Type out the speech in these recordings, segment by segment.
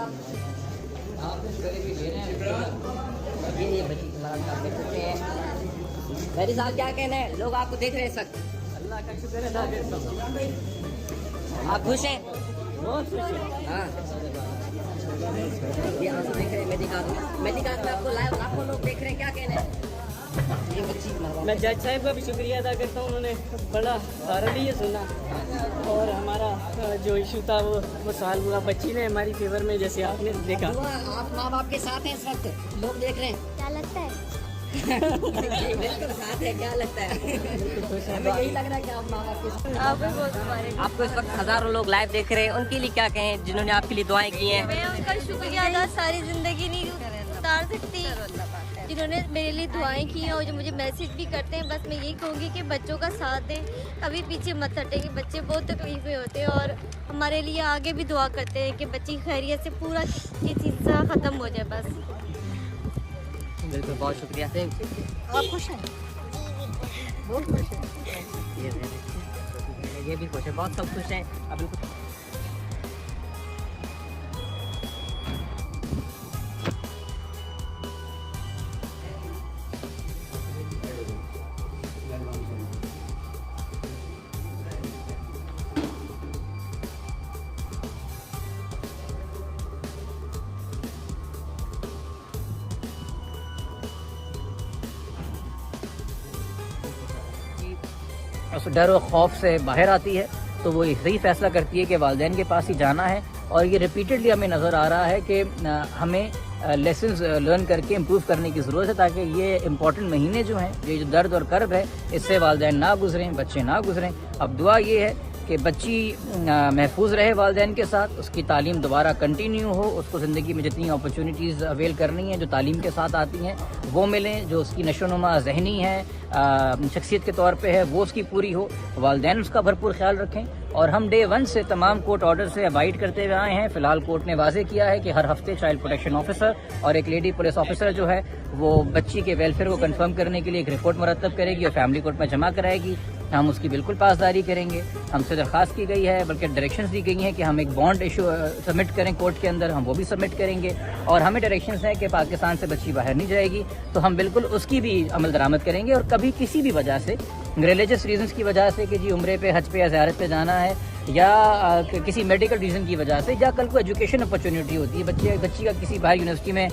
आप भी ले रहे हैं। ये बच्ची तुम्हारा आप देख सकते हैं। मेरे साहब क्या कहना है, लोग आपको देख रहे हैं इस वक्त। अल्लाह का शुक्र है, आप खुश हैं? बहुत खुश है। हाँ, ये आप देख रहे हैं मेडिकास में आपको लाइव लाखों लोग देख रहे हैं, क्या कहना है? ये बच्ची मैं जज साहब का भी शुक्रिया अदा करता हूँ, उन्होंने बड़ा थारली सुना और हमारा जो इशू था वो सॉल्व हुआ। बच्ची ने हमारी फेवर में, जैसे आपने देखा। आप माँ बाप के साथ हैं इस वक्त, लोग देख रहे हैं, क्या लगता है? बिल्कुल साथ है, क्या लगता है? हमें यही लग रहा है कि आप माँ बाप के साथ। आपको इस वक्त हजारों लोग लाइव देख रहे हैं, उनके लिए क्या कहें जिन्होंने आपके लिए दुआएं की हैं? मैं उनका शुक्रिया अदा सारी जिंदगी नहीं उतार सकती, जिन्होंने मेरे लिए दुआएं की हैं और जो मुझे मैसेज भी करते हैं। बस मैं यही कहूँगी कि बच्चों का साथ दें, कभी पीछे मत हटेंगे। बच्चे बहुत तकलीफ में होते हैं और हमारे लिए आगे भी दुआ करते हैं कि बच्ची खैरियत से पूरा ये चीज़ ख़त्म हो जाए बस। बिल्कुल, बहुत शुक्रिया। आप खुश हैं? बहुत खुश हैं। ये भी खुश है, बहुत सब खुश हैं। अभी उस डर और खौफ से बाहर आती है तो वो सही फैसला करती है कि वालिदैन के पास ही जाना है। और ये रिपीटेडली हमें नज़र आ रहा है कि हमें लेसन्स लर्न करके इम्प्रूव करने की ज़रूरत है, ताकि ये इम्पॉर्टेंट महीने जो हैं, ये जो दर्द और कर्ब है, इससे वालिदैन ना गुजरें, बच्चे ना गुजरें। अब दुआ ये है कि बच्ची महफूज रहे वालिदैन के साथ, उसकी तालीम दोबारा कंटिन्यू हो, उसको ज़िंदगी में जितनी अपॉर्चुनिटीज़ अवेल करनी है जो तालीम के साथ आती हैं वो मिलें, जो उसकी नशोनुमा ज़हनी है, शख्सियत के तौर पे है, वो उसकी पूरी हो। वालिदैन उसका भरपूर ख्याल रखें। और हम डे 1 से तमाम कोर्ट ऑर्डर से अबाइड करते हुए आए हैं। फ़िलहाल कोर्ट ने वाज़े किया है कि हर हफ्ते चाइल्ड प्रोटेक्शन ऑफिसर और एक लेडी पुलिस ऑफिसर जो है वो बच्ची के वेलफेयर को कंफर्म करने के लिए एक रिपोर्ट मुरतब करेगी और फैमिली कोर्ट में जमा कराएगी। हम उसकी बिल्कुल पासदारी करेंगे। हमसे दरख्वास्त की गई है, बल्कि डायरेक्शंस दी गई हैं कि हम एक बॉन्ड इशू सबमिट करें कोर्ट के अंदर, हम वो भी सबमिट करेंगे। और हमें डायरेक्शंस हैं कि पाकिस्तान से बच्ची बाहर नहीं जाएगी, तो हम बिल्कुल उसकी भी अमल दरामद करेंगे। और कभी किसी भी वजह से, रिलीजियस रीजंस की वजह से कि जी उम्रे पे, हज पे या ज़ियारत पे जाना है, या किसी मेडिकल रीज़न की वजह से, या कल को एजुकेशन अपॉर्चुनिटी होती है, बच्ची का किसी बाहर यूनिवर्सिटी में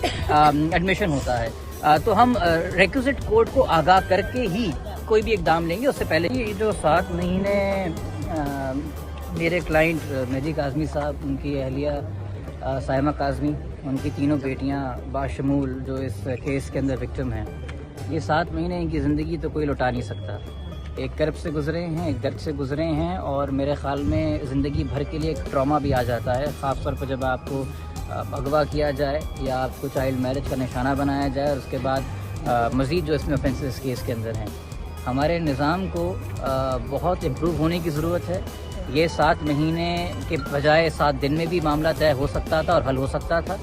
एडमिशन होता है, तो हम रिक्विजिट कोर्ट को आगाह करके ही कोई भी इकदाम लेंगे। उससे पहले ये जो 7 महीने मेरे क्लाइंट मेहदी काज़मी साहब, उनकी अहलिया साइमा काज़मी, उनकी तीनों बेटियां बाशमूल जो इस केस के अंदर विक्टिम हैं, ये 7 महीने इनकी ज़िंदगी तो कोई लौटा नहीं सकता। एक कर्ब से गुजरे हैं, एक दर्द से गुजरे हैं, और मेरे ख़्याल में ज़िंदगी भर के लिए एक ट्रॉमा भी आ जाता है, ख़ास तौर पर जब आपको अगवा किया जाए या आपको चाइल्ड मैरिज का निशाना बनाया जाए और उसके बाद मज़ीद जो इसमें ऑफेंसेस केस के अंदर हैं। हमारे निज़ाम को बहुत इम्प्रूव होने की ज़रूरत है। ये 7 महीने के बजाय 7 दिन में भी मामला तय हो सकता था और हल हो सकता था।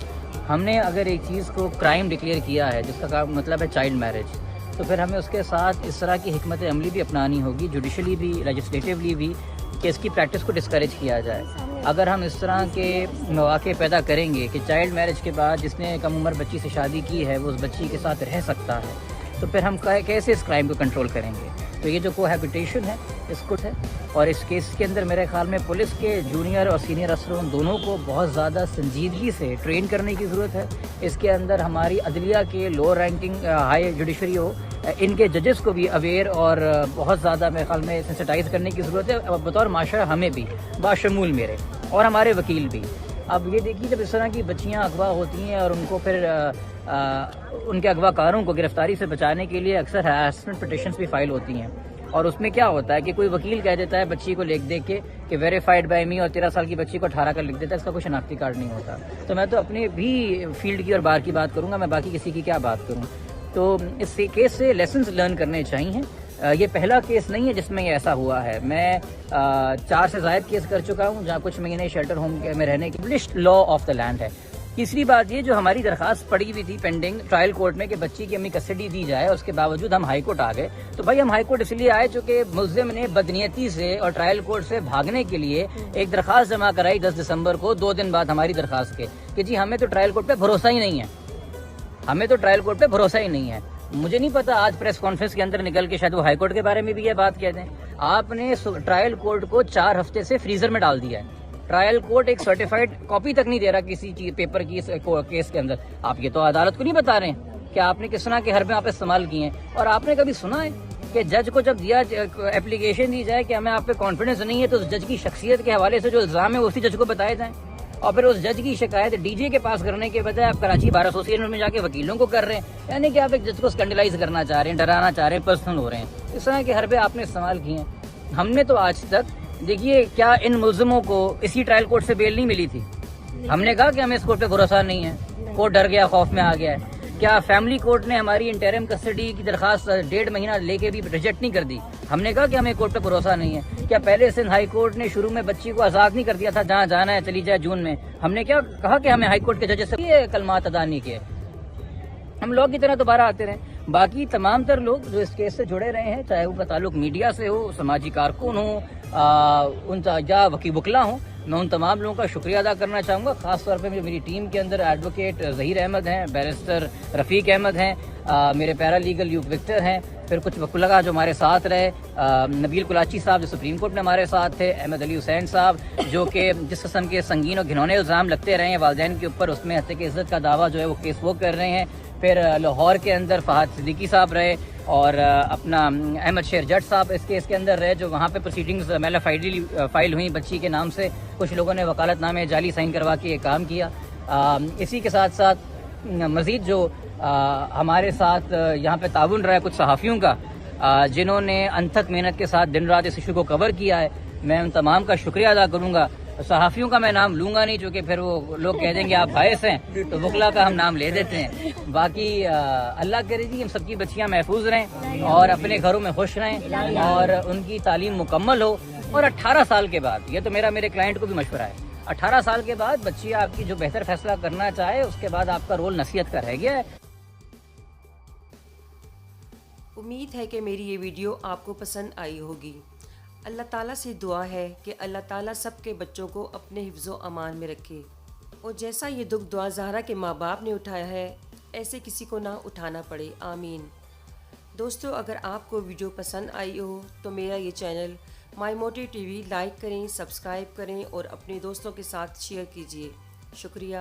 हमने अगर एक चीज़ को क्राइम डिक्लेयर किया है, जिसका मतलब है चाइल्ड मैरिज, तो फिर हमें उसके साथ इस तरह की हिकमत अमली भी अपनानी होगी, जुडिशली भी, लेजिस्लेटिवली भी, कि इसकी प्रैक्टिस को डिस्करेज किया जाए। अगर हम इस तरह के मौके पैदा करेंगे कि चाइल्ड मैरिज के बाद जिसने कम उम्र बच्ची से शादी की है वो उस बच्ची के साथ रह सकता है, तो फिर हम कैसे इस क्राइम को कंट्रोल करेंगे? तो ये जो कोहैबिटेशन है इसको है। और इस केस के अंदर मेरे ख्याल में पुलिस के जूनियर और सीनियर अफसरों दोनों को बहुत ज़्यादा संजीदगी से ट्रेन करने की ज़रूरत है। इसके अंदर हमारी अदलिया के लोअर रैंकिंग हाई जुडिशरी हो, इनके जजेस को भी अवेयर और बहुत ज़्यादा मेरे ख्याल में सेंसिटाइज करने की ज़रूरत है, बतौर माशरा हमें भी, बाशमूल मेरे और हमारे वकील भी। अब ये देखिए, जब इस तरह की बच्चियाँ अगवा होती हैं और उनको फिर उनके अगवाकारों को गिरफ्तारी से बचाने के लिए अक्सर हैरेसमेंट पिटिशंस भी फाइल होती हैं, और उसमें क्या होता है कि कोई वकील कह देता है बच्ची को लिख दे के कि वेरीफाइड बाय मी, और 13 साल की बच्ची को 18 का लिख देता है, इसका कोई शनाख्ती कार्ड नहीं होता। तो मैं तो अपने भी फील्ड की और बार की बात करूँगा, मैं बाकी किसी की क्या बात करूँ। तो इस केस से लेसन्स लर्न करने चाहिए। ये पहला केस नहीं है जिसमें ये ऐसा हुआ है। मैं 4 से ज़ायद केस कर चुका हूँ जहाँ कुछ महीने शेल्टर होम में रहने की published law of the land है। तीसरी बात ये, जो हमारी दरखास्त पड़ी हुई थी पेंडिंग ट्रायल कोर्ट में कि बच्ची की हमें कस्टडी दी जाए, उसके बावजूद हम हाई कोर्ट आ गए। तो भाई हम हाई कोर्ट इसलिए आए चूँकि मुल्जिम ने बदनीयती से और ट्रायल कोर्ट से भागने के लिए एक दरखास्त जमा कराई 10 दिसंबर को, 2 दिन बाद हमारी दरखास्त के। کہ جی ہمیں تو ٹرائل کورٹ پہ بھروسہ ہی نہیں ہے, ہمیں تو ٹرائل کورٹ پہ بھروسہ ہی نہیں ہے. مجھے نہیں پتا آج پریس کانفرنس کے اندر نکل کے شاید وہ ہائی کورٹ کے بارے میں بھی یہ بات کہہ دیں. آپ نے ٹرائل کورٹ کو 4 ہفتے سے فریزر میں ڈال دیا ہے. ٹرائل کورٹ ایک سرٹیفائڈ کاپی تک نہیں دے رہا کسی چیز پیپر کی کیس کے اندر. آپ یہ تو عدالت کو نہیں بتا رہے ہیں کہ آپ نے کس طرح کے حربے آپ استعمال کیے ہیں. اور آپ نے کبھی سنا ہے کہ جج کو جب دیا اپلیکیشن دی جائے کہ ہمیں آپ پہ کانفیڈنس نہیں ہے تو اس جج کی شخصیت کے حوالے سے جو الزام ہے اسی جج کو بتائے جائیں, اور پھر اس جج کی شکایت ڈی جے کے پاس کرنے کے بجائے آپ کراچی بار ایسوسی ایشن میں جا کے وکیلوں کو کر رہے ہیں. یعنی کہ آپ ایک جج کو اسکینڈلائز کرنا چاہ رہے ہیں, ڈرانا چاہ رہے ہیں, پرسنل ہو رہے ہیں. اس طرح کے حربے آپ نے استعمال کیے ہیں. ہم نے تو آج تک دیکھیے کیا ان ملزموں کو اسی ٹرائل کورٹ سے بیل نہیں ملی تھی. ہم نے کہا کہ ہمیں اس کورٹ پہ بھروسہ نہیں ہے, کورٹ ڈر گیا, خوف میں آ گیا ہے. کیا فیملی کورٹ نے ہماری انٹرم کسٹڈی کی درخواست 1.5 مہینہ لے کے بھی ریجیکٹ نہیں کر دی؟ ہم نے کہا کہ ہمیں کورٹ پہ بھروسہ نہیں ہے. کیا پہلے سندھ ہائی کورٹ نے شروع میں بچی کو آزاد نہیں کر دیا تھا, جہاں جانا ہے چلی جائے جون میں؟ ہم نے کیا کہا کہ ہمیں ہائی کورٹ کے ججز سے یہ کلمات ادا نہیں کیے؟ ہم لوگ کی طرح دوبارہ آتے رہے. باقی تمام تر لوگ جو اس کیس سے جڑے رہے ہیں, چاہے وہ کا تعلق میڈیا سے ہو, سماجی کارکن ہوں, ان یا وکلا ہوں, میں ان تمام لوگوں کا شکریہ ادا کرنا چاہوں گا. خاص طور پہ میری ٹیم کے اندر ایڈوکیٹ ظہیر احمد ہیں, بیرسٹر رفیق احمد ہیں, میرے پیرا لیگل لیوک وکٹر ہیں, پھر کچھ وکلا جو ہمارے ساتھ رہے, نبیل کلاچی صاحب جو سپریم کورٹ میں ہمارے ساتھ تھے, احمد علی حسین صاحب جو کہ جس قسم کے سنگین اور گھنونے الزام لگتے رہے ہیں والدین کے اوپر, اس میں حتیٰ عزت کا دعویٰ جو ہے وہ کیس وہ کر رہے ہیں. پھر لاہور کے اندر فہد صدیقی صاحب رہے, اور اپنا احمد شیر جٹ صاحب اس کیس کے اندر رہے, جو وہاں پہ پروسیڈنگز میلا فائل ہوئی بچی کے نام سے. کچھ لوگوں نے وکالت نامے جعلی سائن کروا کے یہ کام کیا. اسی کے ساتھ ساتھ مزید جو ہمارے ساتھ یہاں پہ تعاون رہا ہے کچھ صحافیوں کا, جنہوں نے انتھک محنت کے ساتھ دن رات اس ایشو کو کور کیا ہے, میں ان تمام کا شکریہ ادا کروں گا. صحافیوں کا میں نام لوں گا نہیں, چونکہ پھر وہ لوگ کہہ دیں گے آپ باعث ہیں, تو وکلا کا ہم نام لے دیتے ہیں. باقی اللہ کرے جی ہم سب کی بچیاں محفوظ رہیں اور اپنے گھروں میں خوش رہیں اور ان کی تعلیم مکمل ہو. اور 18 سال کے بعد, یہ تو میرے کلائنٹ کو بھی مشورہ ہے, 18 سال کے بعد بچی آپ کی جو بہتر فیصلہ کرنا چاہے اس کے بعد آپ کا رول نصیحت کا رہ گیا ہے. امید ہے کہ میری یہ ویڈیو آپ کو پسند آئی ہوگی. اللہ تعالیٰ سے دعا ہے کہ اللہ تعالیٰ سب کے بچوں کو اپنے حفظ و امان میں رکھے, اور جیسا یہ دکھ دعا زہرا کے ماں باپ نے اٹھایا ہے ایسے کسی کو نہ اٹھانا پڑے, آمین. دوستو, اگر آپ کو ویڈیو پسند آئی ہو تو میرا یہ channel My Motive T V like کریں, سبسکرائب کریں اور اپنے دوستوں کے ساتھ شیئر کیجیے. شکریہ.